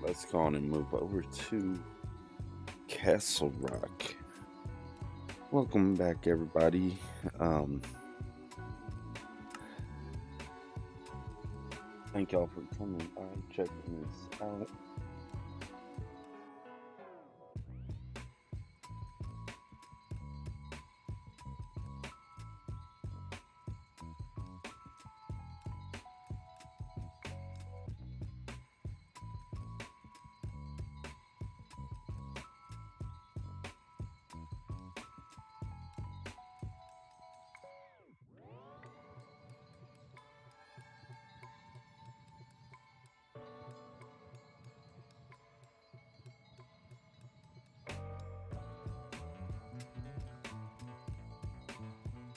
let's go on and move over to CastleRock. Welcome back, everybody. Thank y'all for coming by, checking this out.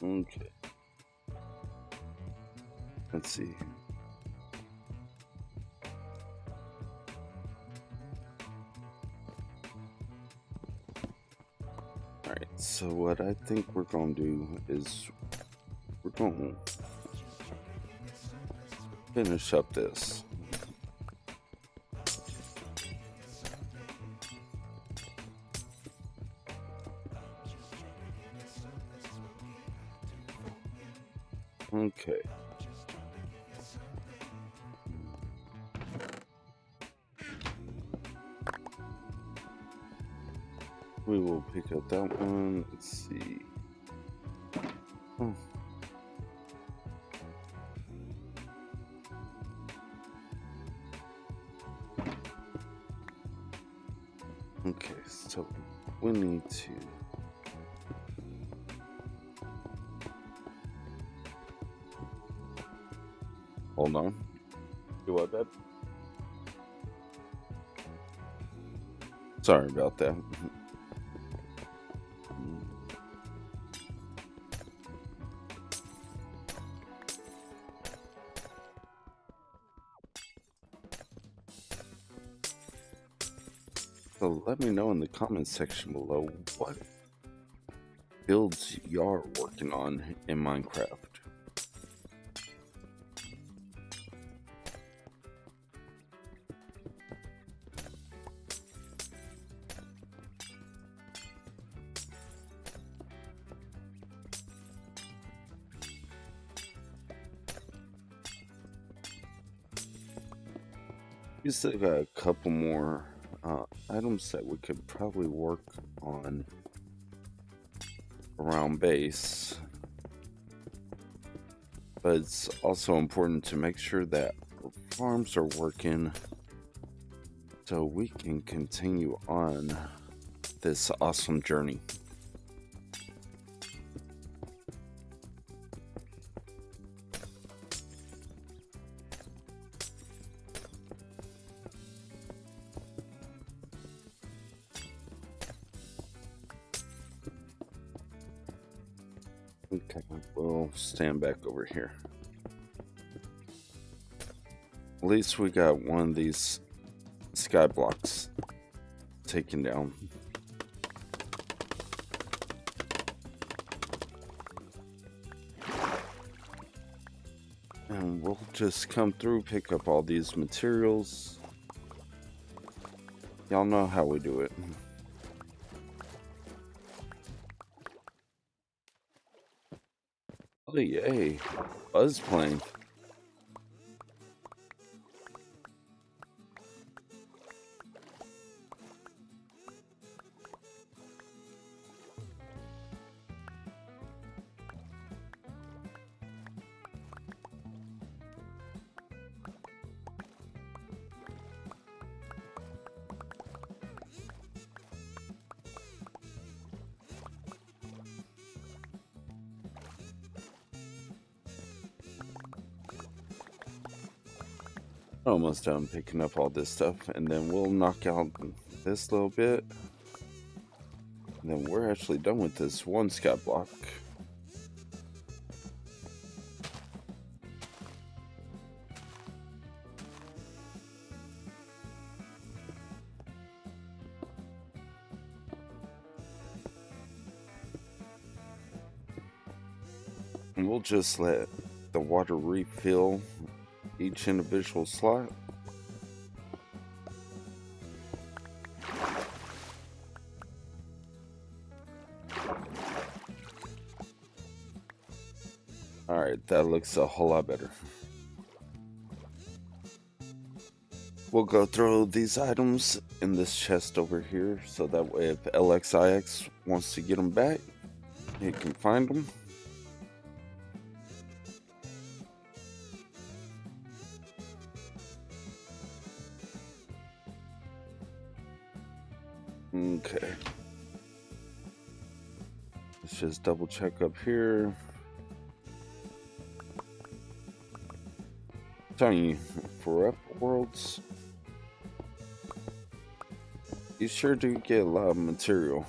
Okay. Let's see. Alright, so what I think we're going to do is we're going to finish up this. Okay. We will pick up that one. Let's see. Oh. Okay, so we need to hold on. Do what, babe? Sorry about that. So let me know in the comments section below what builds you're working on in Minecraft. We still got a couple more items that we could probably work on around base, but it's also important to make sure that our farms are working so we can continue on this awesome journey. Okay, we'll stand back over here. At least we got one of these sky blocks taken down. And we'll just come through, pick up all these materials. Y'all know how we do it. Oh, yay. Buzz plane. Almost done picking up all this stuff, and then we'll knock out this little bit, and then we're actually done with this one sky block. And we'll just let the water refill each individual slot. looks a whole lot better. We'll go throw these items in this chest over here, so that way if LXIX wants to get them back, he can find them. Okay. Let's just double check up here. Telling you, for up worlds, you sure do get a lot of material.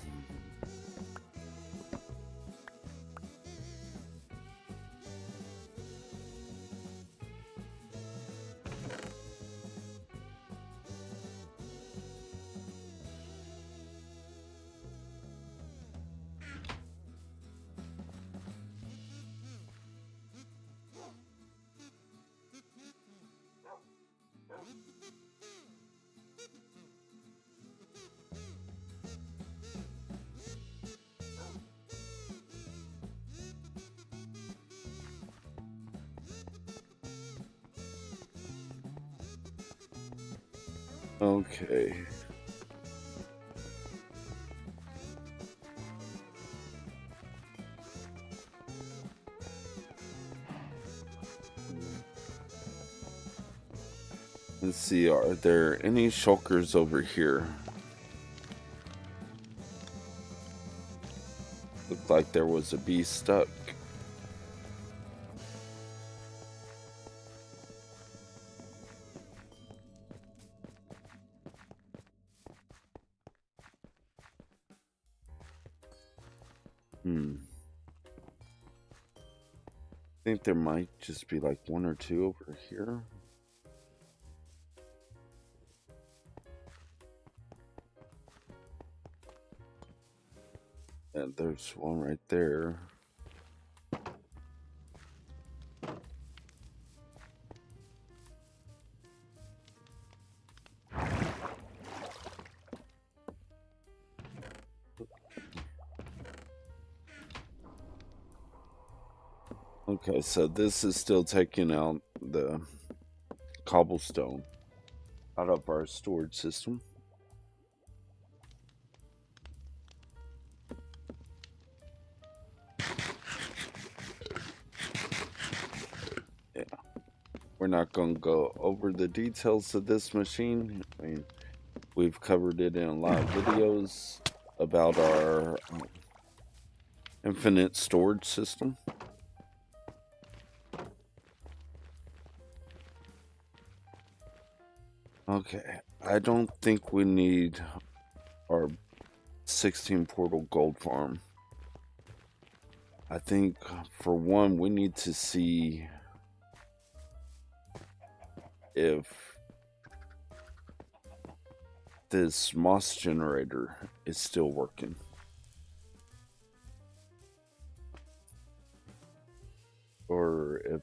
Okay. Let's see, are there any shulkers over here? Looked like there was a bee stuck. I think there might just be like one or two over here. And there's one right there. Okay, so this is still taking out the cobblestone out of our storage system. Yeah, we're not going to go over the details of this machine. I mean, we've covered it in a lot of videos about our infinite storage system. Okay, I don't think we need our 16 portal gold farm. I think for one, we need to see if this moss generator is still working. Or if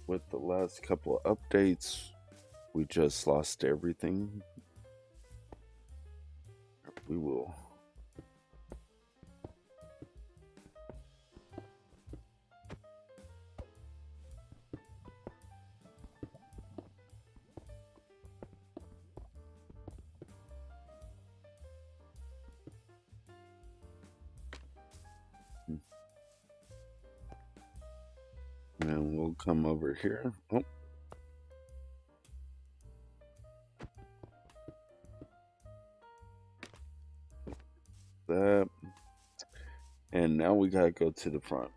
with the last couple of updates, we just lost everything. We will. And we'll come over here. Oh. That. And now we gotta go to the front.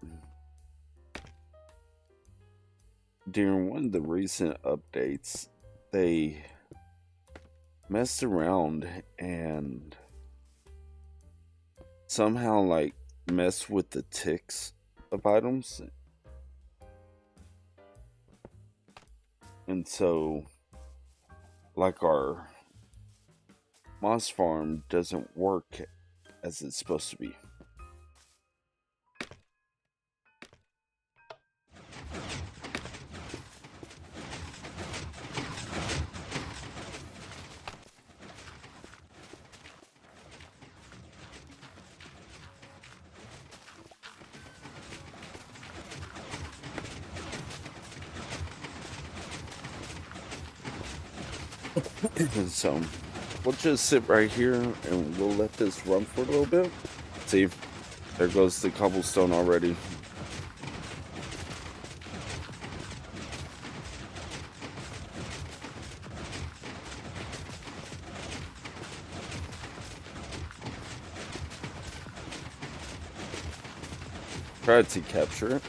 During one of the recent updates, they messed around and somehow like messed with the ticks of items. And so like our moss farm doesn't work as it's supposed to be. So we'll just sit right here and we'll let this run for a little bit. See, there goes the cobblestone already. Try to capture it.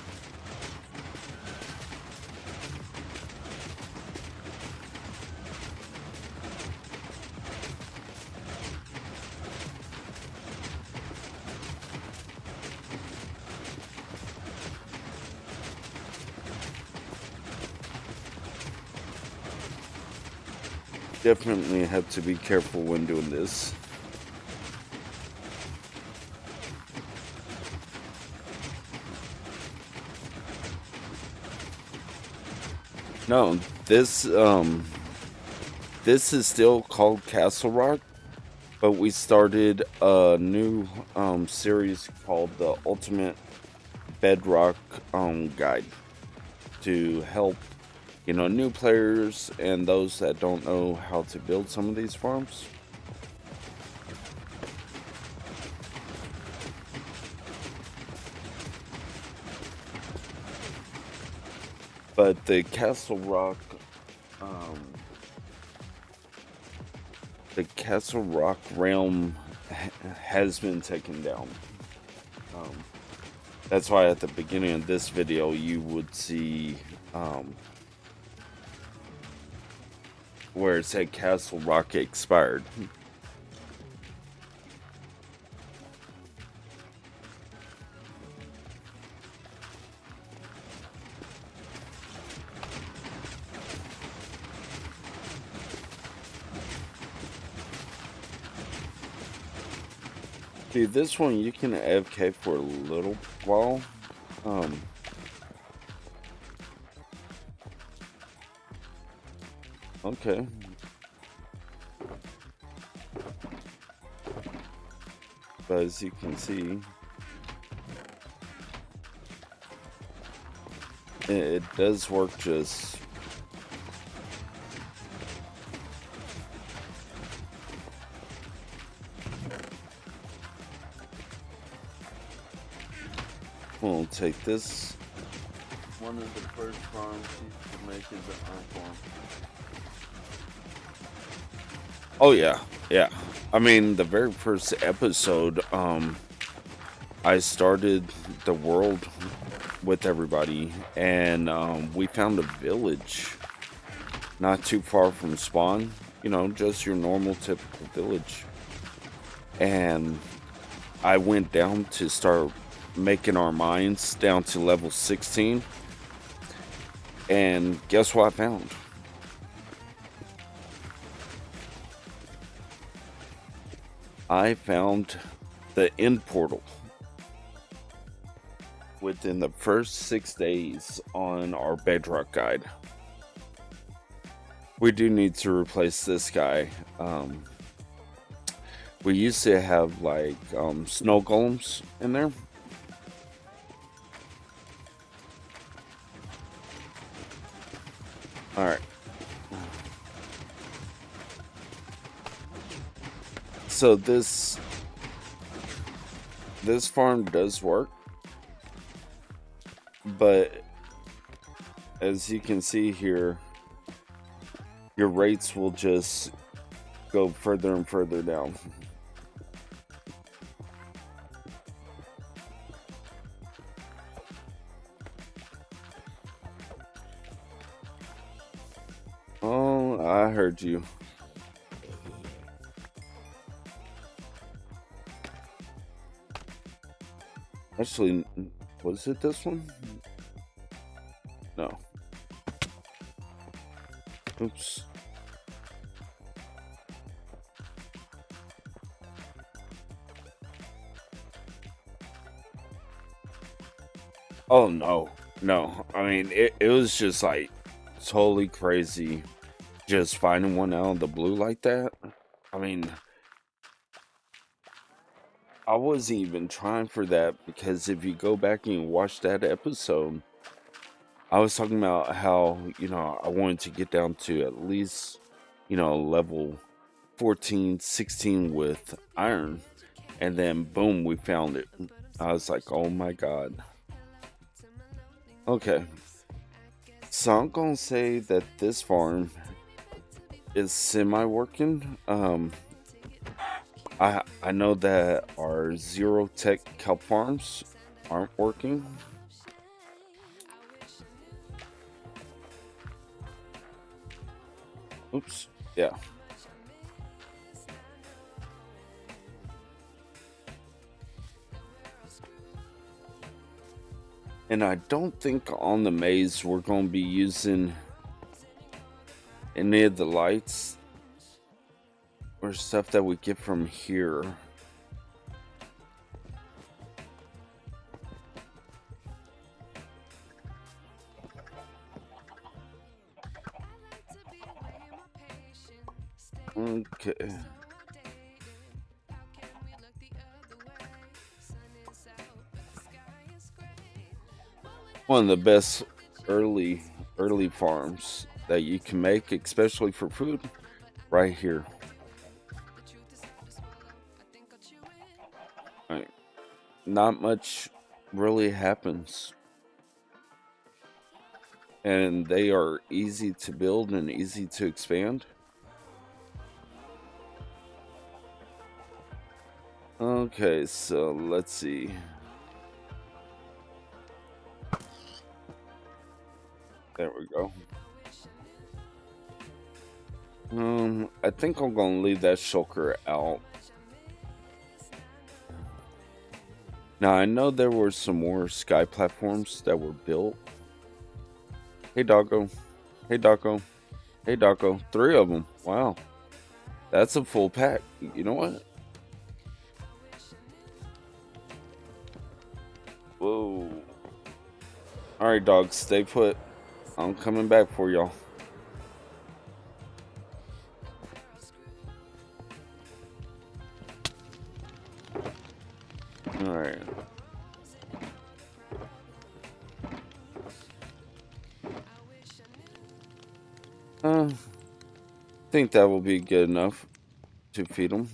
Definitely have to be careful when doing this. No, this is still called CastleRock, but we started a new series called the Ultimate Bedrock Guide to help, you know, new players and those that don't know how to build some of these farms. But the CastleRock realm has been taken down. That's why at the beginning of this video you would see where it said CastleRock expired. See, this one you can AFK for a little while. Okay. But as you can see, it does work just we'll take this. One of the first farms to make is an iron farm. Oh yeah, yeah. I mean, the very first episode, I started the world with everybody, and we found a village not too far from spawn. You know, just your normal typical village. And I went down to start making our mines down to level 16, and guess what I found? I found the end portal within the first 6 days on our bedrock guide. We do need to replace this guy. We used to have like snow golems in there. All right. So this farm does work, but as you can see here, your rates will just go further and further down. Oh, I heard you. Actually, was it this one? No. Oops. Oh no, no. I mean, it was just like totally crazy just finding one out of the blue like that. I mean, I wasn't even trying for that, because if you go back and watch that episode, I was talking about how, you know, I wanted to get down to at least, level 14, 16 with iron. And then boom, we found it. I was like, oh my god. Okay. So I'm gonna say that this farm is semi working. I know that our zero tech kelp farms aren't working. Oops. Yeah. And I don't think on the maze we're going to be using any of the lights or stuff that we get from here. Okay. One of the best early farms that you can make, especially for food, right here. Right. Not much really happens. And they are easy to build and easy to expand. Okay, so let's see. There we go. I think I'm gonna leave that shulker out. Now I know there were some more sky platforms that were built. Hey doggo. Hey doggo. Hey doggo. 3 of them. Wow. That's a full pack. You know what? Whoa. Alright dogs, stay put. I'm coming back for y'all. Alright. I think that will be good enough to feed them.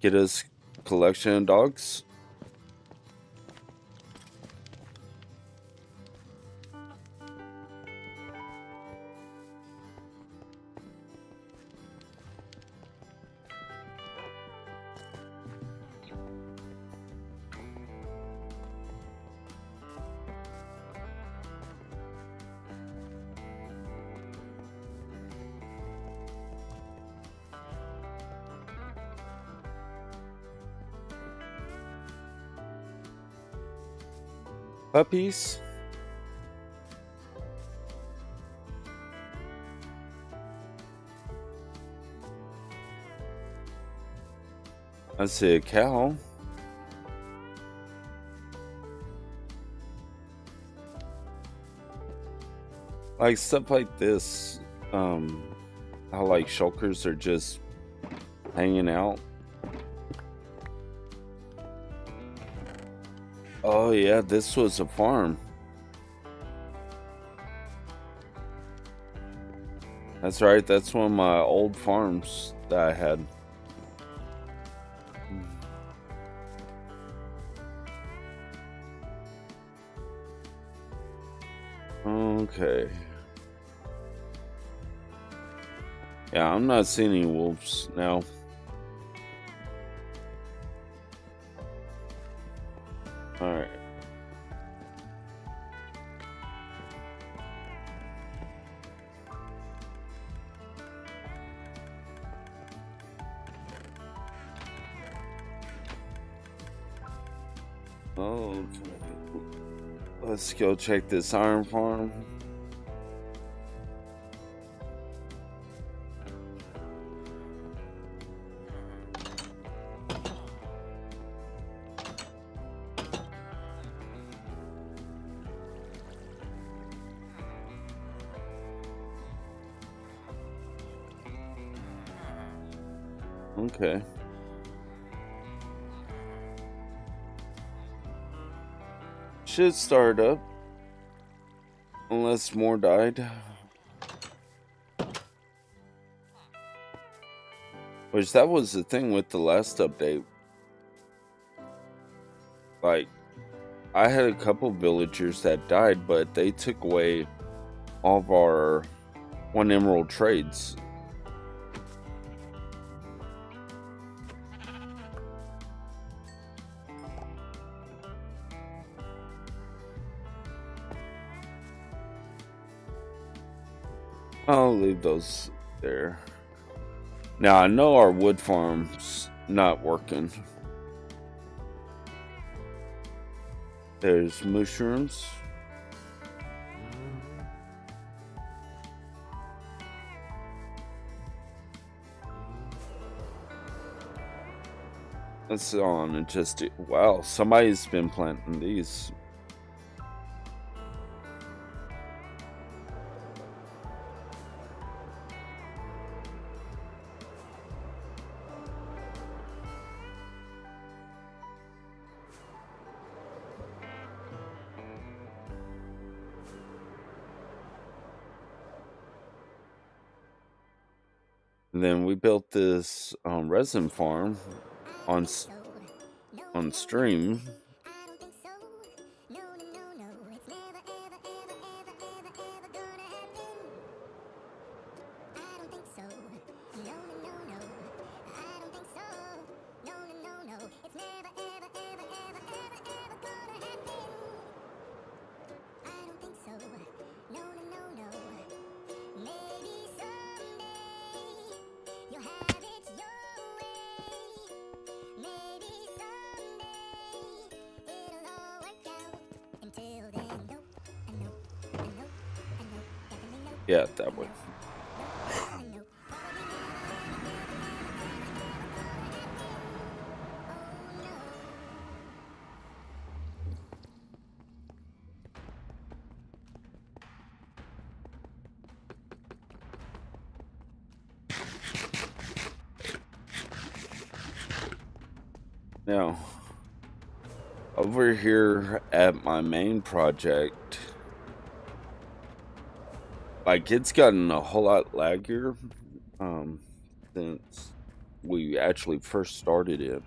Get us collection of dogs. Puppies. I see a cow. Like stuff like this. How like shulkers are just hanging out. Oh yeah, this was a farm. That's right, that's one of my old farms that I had. Okay. Yeah, I'm not seeing any wolves now. Alright. Okay. Let's go check this iron farm. Okay. Should start up. Unless more died. Which that was the thing with the last update. Like, I had a couple villagers that died, but they took away all of our 1 emerald trades. I'll leave those there. Now, I know our wood farm's not working. There's mushrooms. That's on and just wow, somebody's been planting these. And then we built this resin farm on stream. Yeah, that way. Now, over here at my main project, like, it's gotten a whole lot laggier since we actually first started it.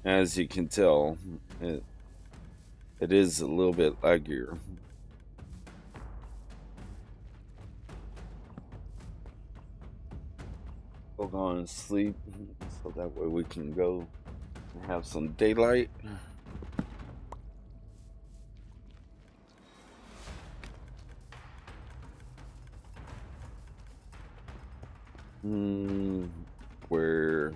As you can tell, it is a little bit laggier. Hold on and sleep so that way we can go and have some daylight. Where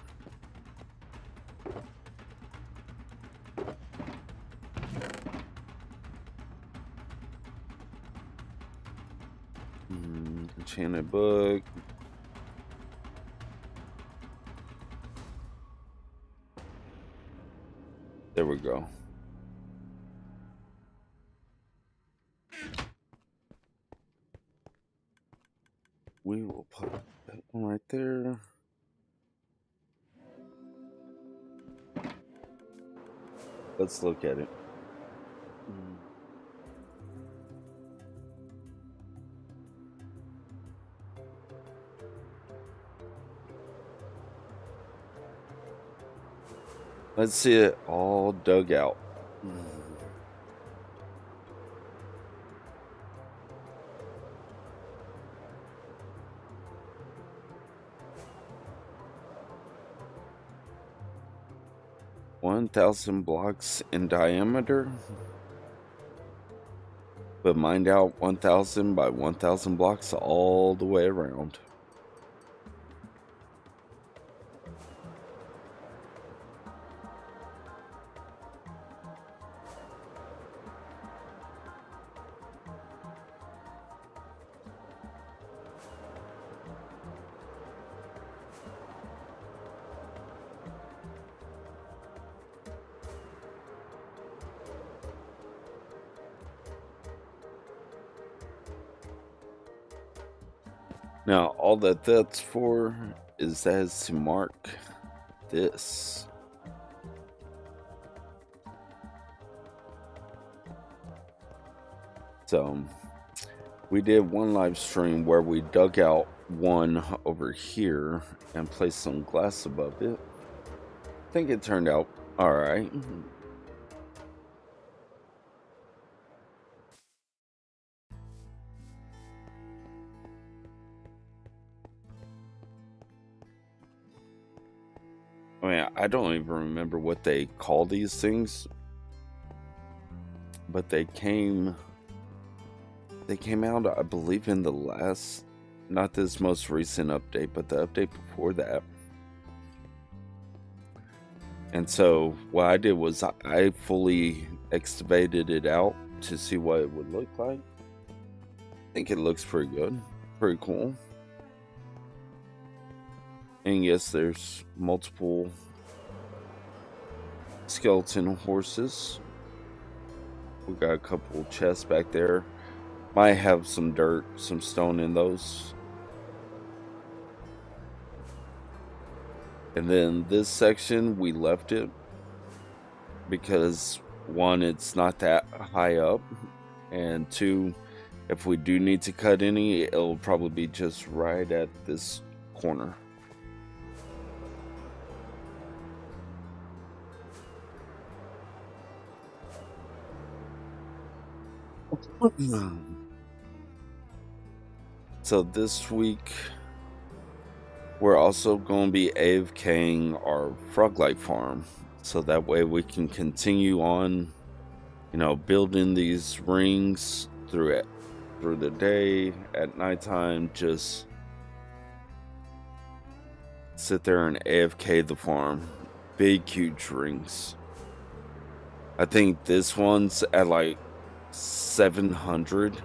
enchanted book. There we go. We will put that one right there. Let's look at it. Let's see it all dug out. $1,000 blocks in diameter, but mined out 1,000 by 1,000 blocks all the way around. Now, all that's for is that is to mark this. So, we did one live stream where we dug out one over here and placed some glass above it. I think it turned out all right. I mean, I don't even remember what they call these things, but they came out, I believe, in the last, not this most recent update, but the update before that. And so what I did was I fully excavated it out to see what it would look like. I think it looks pretty good, pretty cool. And yes, there's multiple skeleton horses. We got a couple chests back there. Might have some dirt, some stone in those. And then this section, we left it because one, it's not that high up, and two, if we do need to cut any, it'll probably be just right at this corner. So this week, we're also going to be AFK'ing our Froglight farm, so that way we can continue on, you know, building these rings through the day. At nighttime, just sit there and AFK the farm. Big, huge rings. I think this one's at like 700.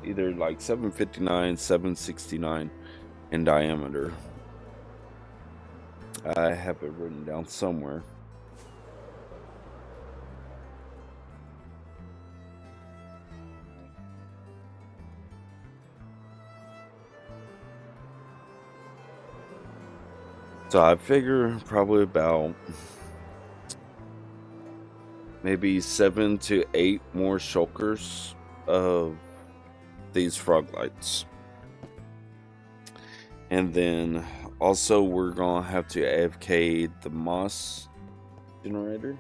Either like 759, 769 in diameter. I have it written down somewhere. So I figure probably about maybe 7 to 8 more shulkers of these Froglights. And then also we're gonna have to AFK the moss generator,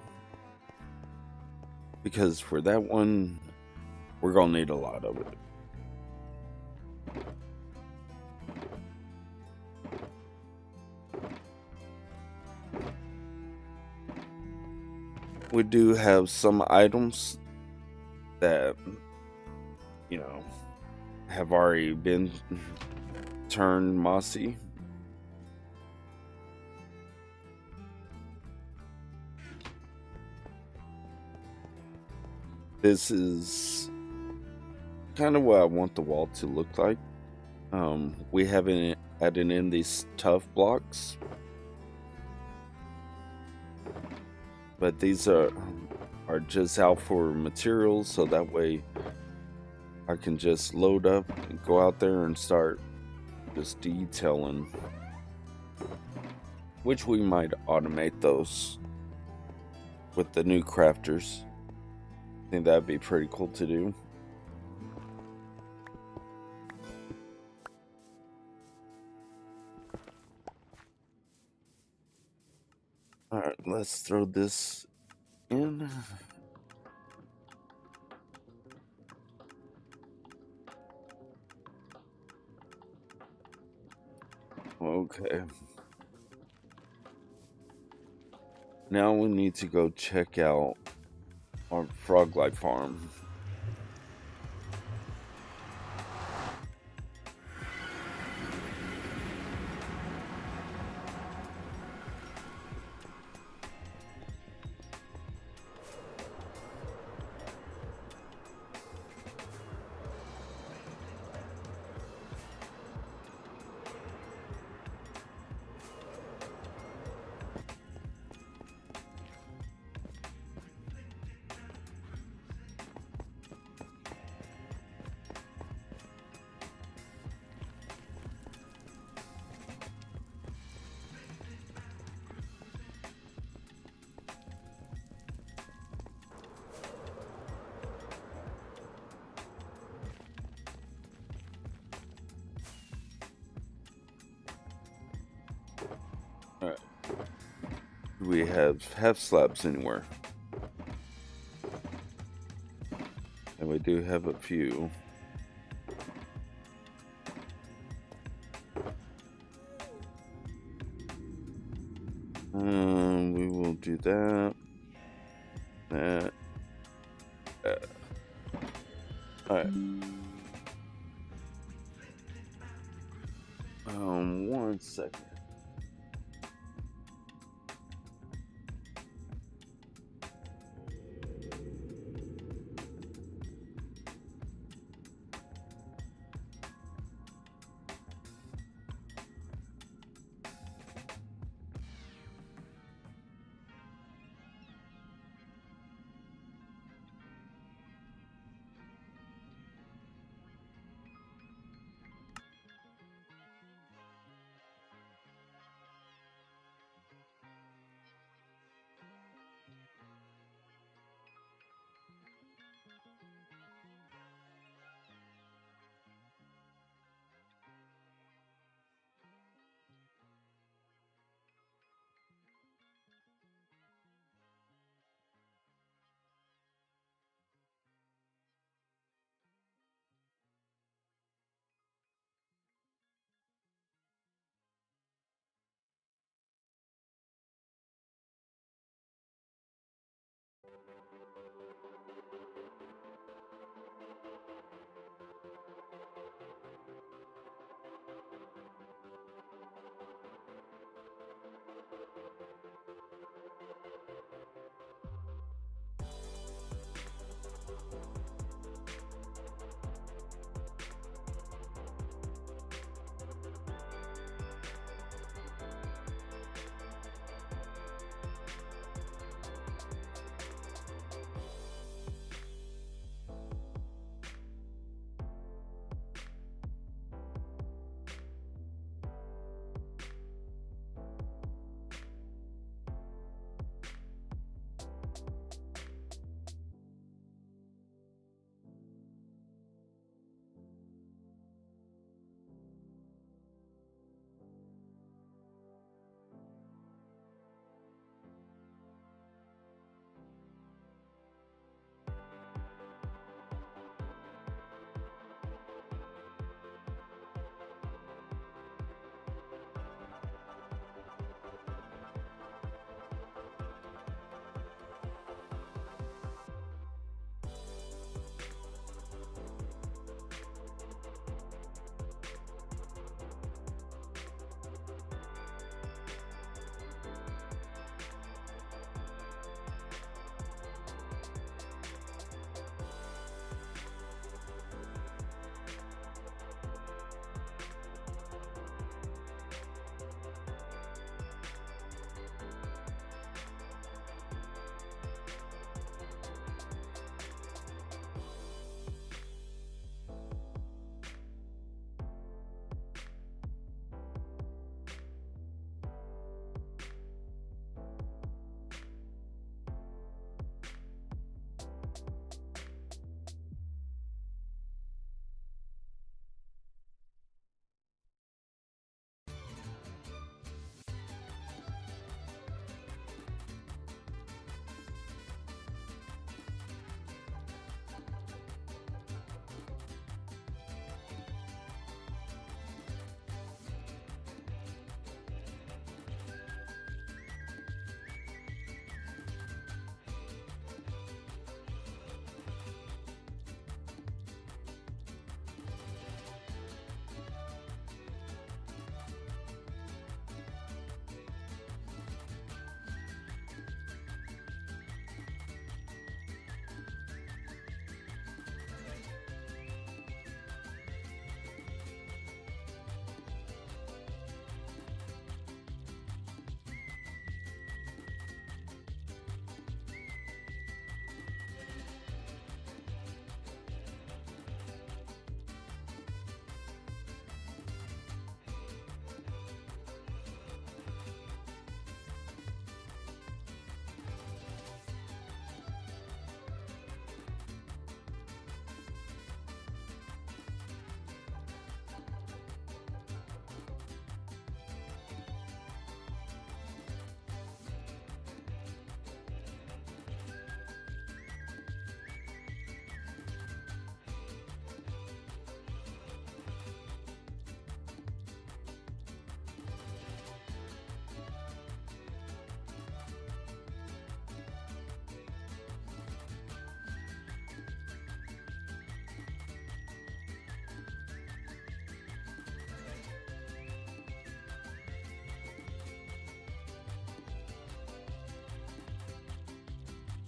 because for that one we're gonna need a lot of it. We do have some items that, you know, have already been turned mossy. This is kind of what I want the wall to look like. We haven't added in these tough blocks, but these are just out for materials, so that way I can just load up and go out there and start just detailing, which we might automate those with the new crafters. I think that'd be pretty cool to do. All right, let's throw this in. Okay. Now we need to go check out our Froglight farm. Do we have slabs anywhere? And we do have a few. We will do that. That. Alright. 1 second.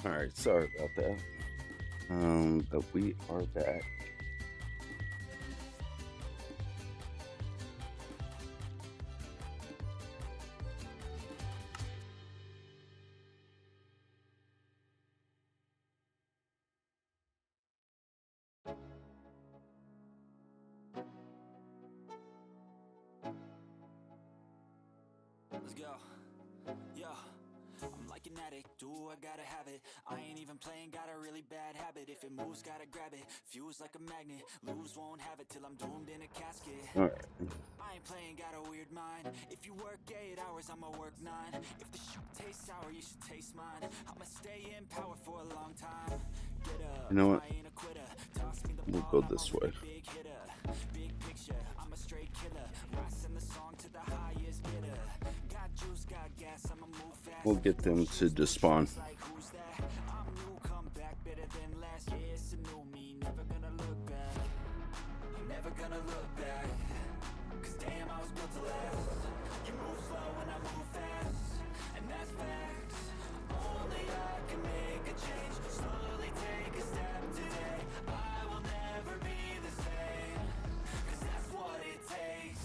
Alright, sorry about that. But we are back. Let's go. Yo, I'm like an addict, do I gotta have it. I ain't even playing, got a really bad habit. If it moves, gotta grab it. Fuse like a magnet, lose, won't have it till I'm doomed in a casket. Alright. I ain't playing, got a weird mind. If you work 8 hours, I'ma work 9. If the shoot tastes sour, you should taste mine. I'ma stay in power for a long time. Get up, You know what? I ain't a quitter. Toss me the We'll ball, go I'm this a way. big hitter. Big picture, I'm a straight killer. Rising the song to the highest bidder. Got juice, got gas, I'ma move fast. We'll get them to despawn. Like who's that? I'm new, come back better than last. Yeah, it's a new me, never gonna look back. Never gonna look back. Cause damn, I was built to last. You move slow and I move fast, and that's facts. Only I can make a change. Slowly take a step today. I will never be the same. Cause that's what it takes.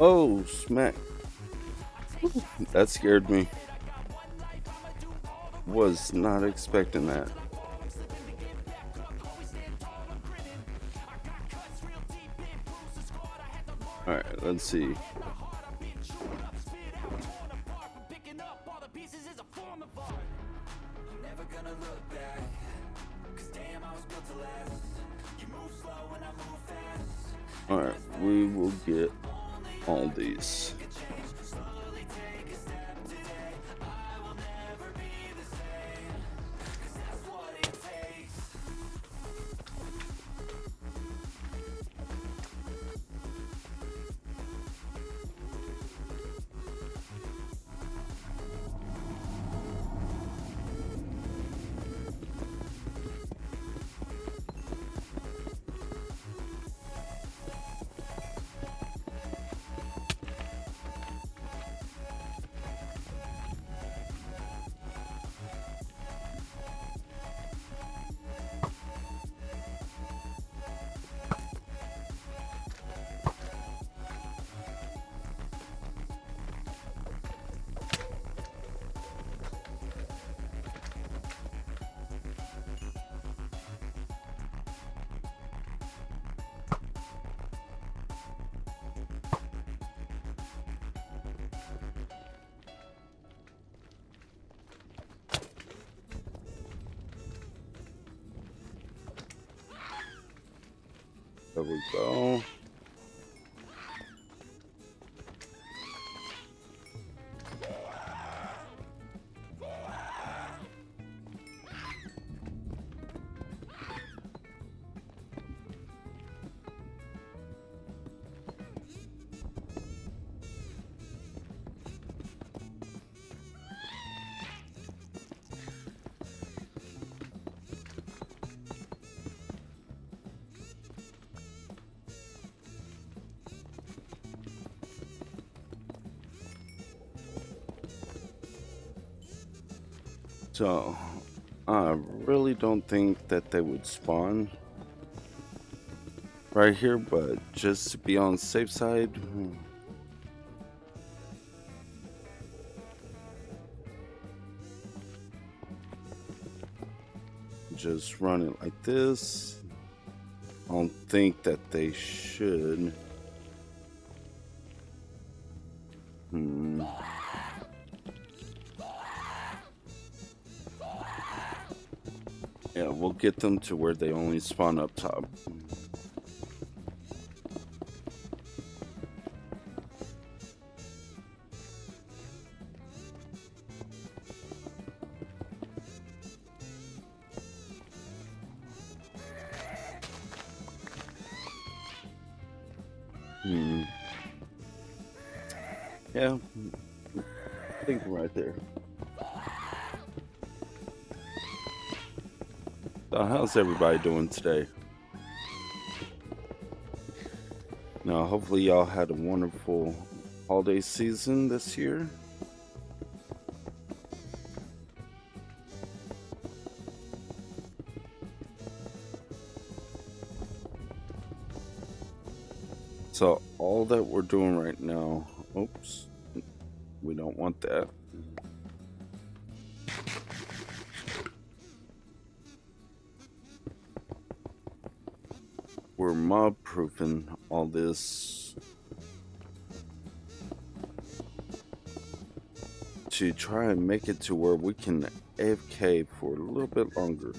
Oh, smack. That scared me. Was not expecting that. Alright, let's see. Never gonna look back. Cause damn, I was built to last. You move slow and I move fast. Alright, we will get all these. Slowly take a step today. I will never be the same. Cause that's what it takes. There we go. So, I really don't think that they would spawn right here, but just to be on the safe side, just run it like this. I don't think that they should. Yeah, we'll get them to where they only spawn up top. Yeah, I think right there. So how's everybody doing today? Now, hopefully, y'all had a wonderful holiday season this year. So, all that we're doing right now, oops, we don't want that. We're mob proofing all this to try and make it to where we can AFK for a little bit longer.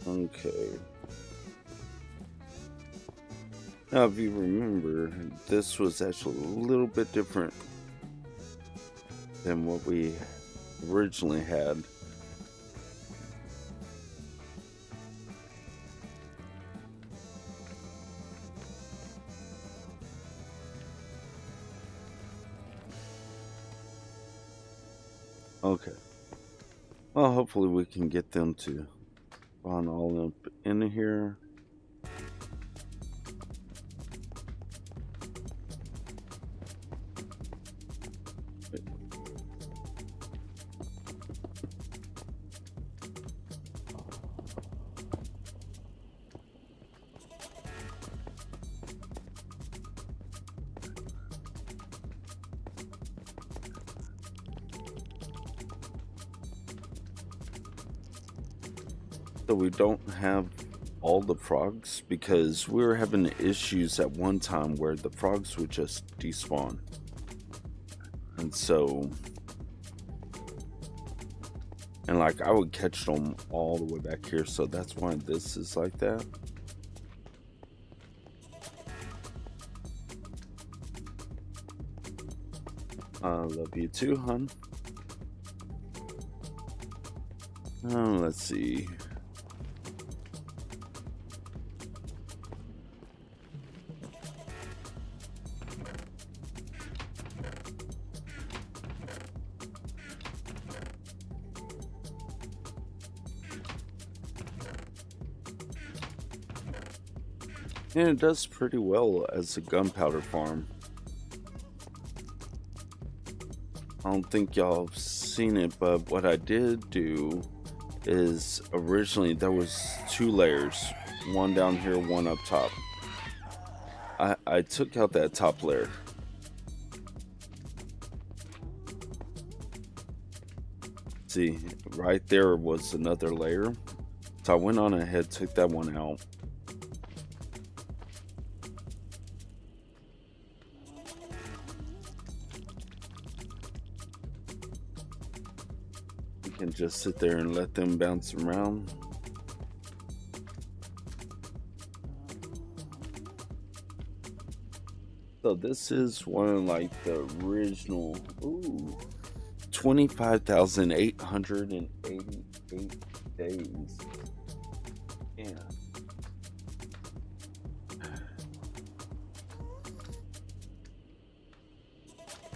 Okay. Now, if you remember, this was actually a little bit different than what we originally had. Okay. Well, hopefully we can get them to spawn all up in here. So we don't have all the frogs because we were having issues at one time where the frogs would just despawn. And so, and like I would catch them all the way back here, so that's why this is like that. I love you too, hon. Let's see. And it does pretty well as a gunpowder farm. I don't think y'all have seen it, but what I did do is originally there was 2 layers, one down here, one up top. I took out that top layer. See, right there was another layer. So I went on ahead, took that one out. You can just sit there and let them bounce around. So this is one of like the original, 25,888 days. Yeah.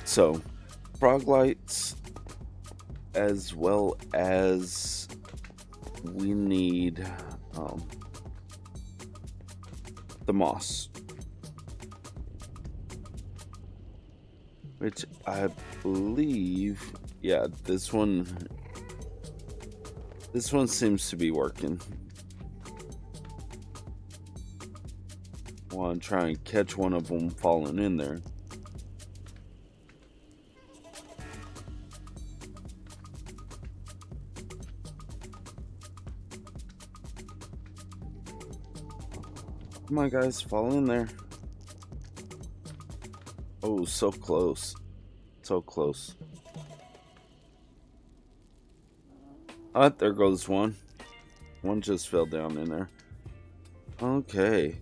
So, frog lights, as well as we need the moss, which I believe, yeah, this one seems to be working. I want to try and catch one of them falling in there. Come on, guys, fall in there. Oh, so close. So close. Ah, there goes one. One just fell down in there. Okay.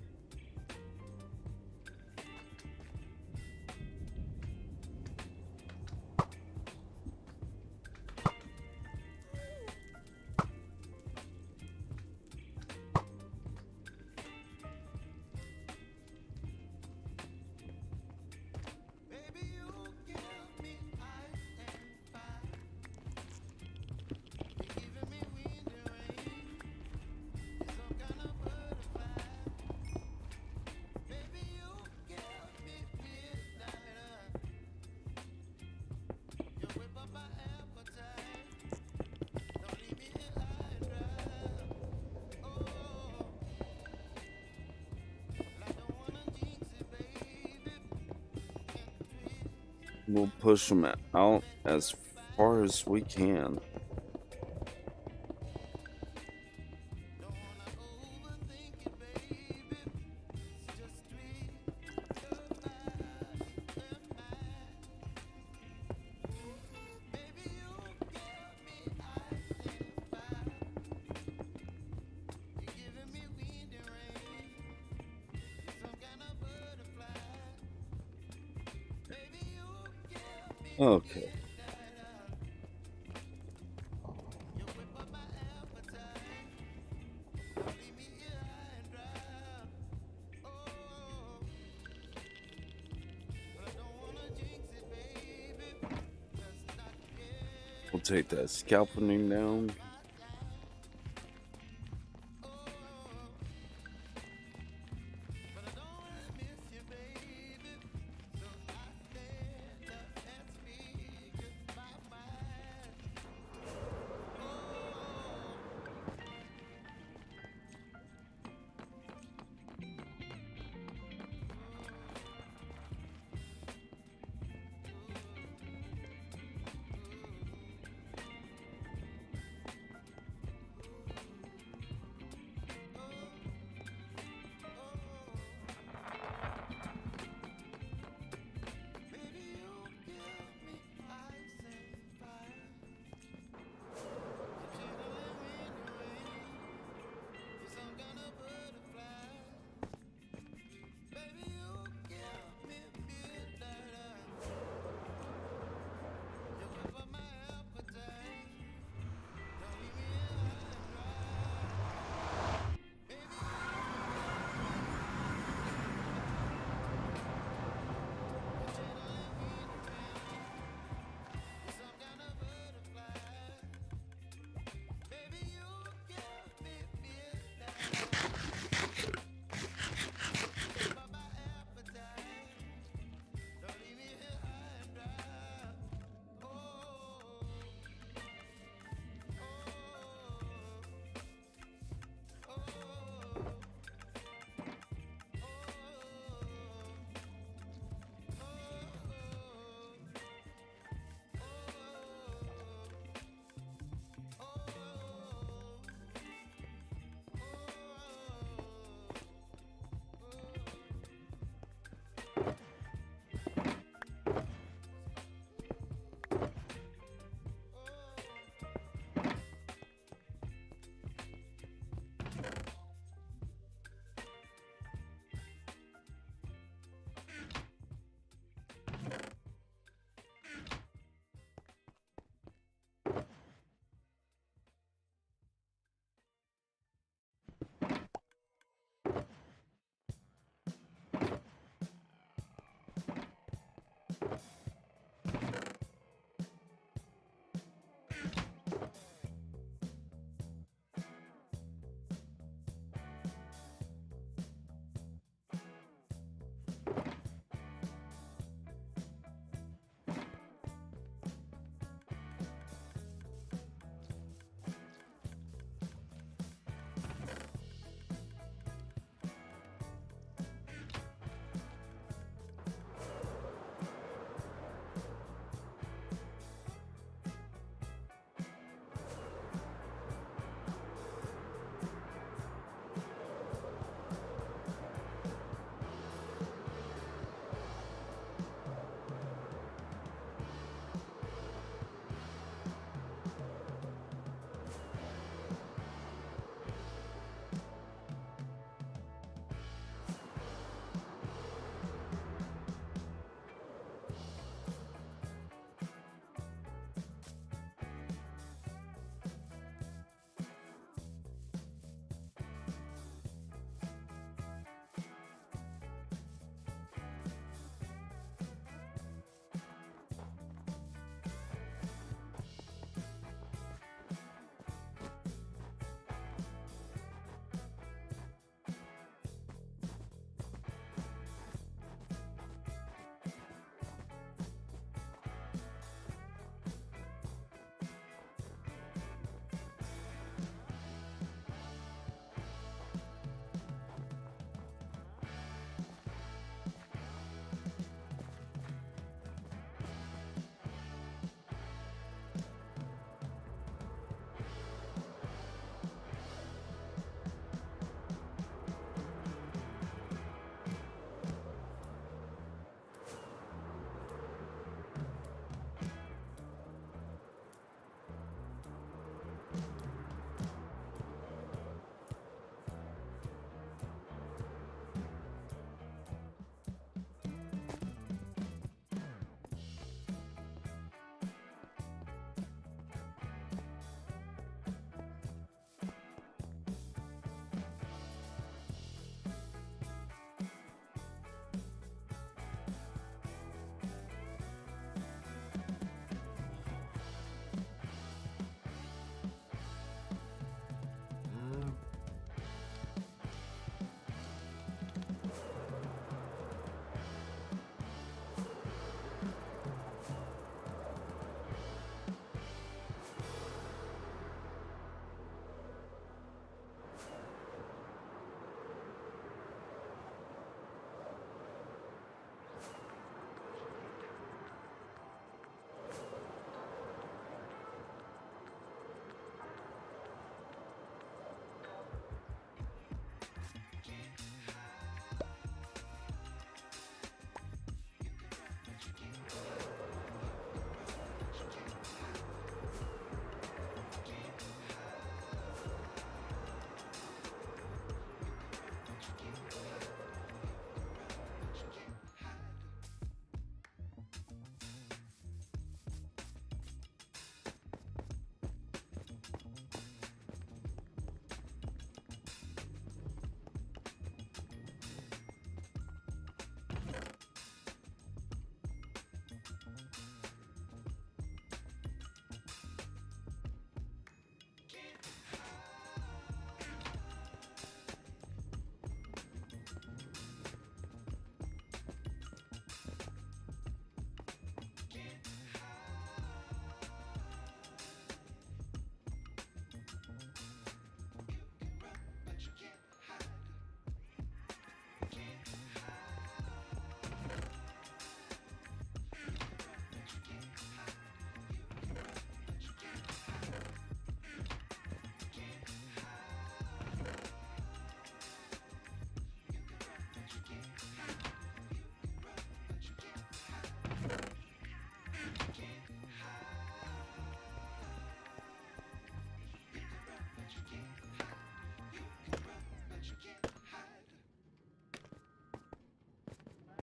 We'll push them out as far as we can. Okay. We'll take that scalping down.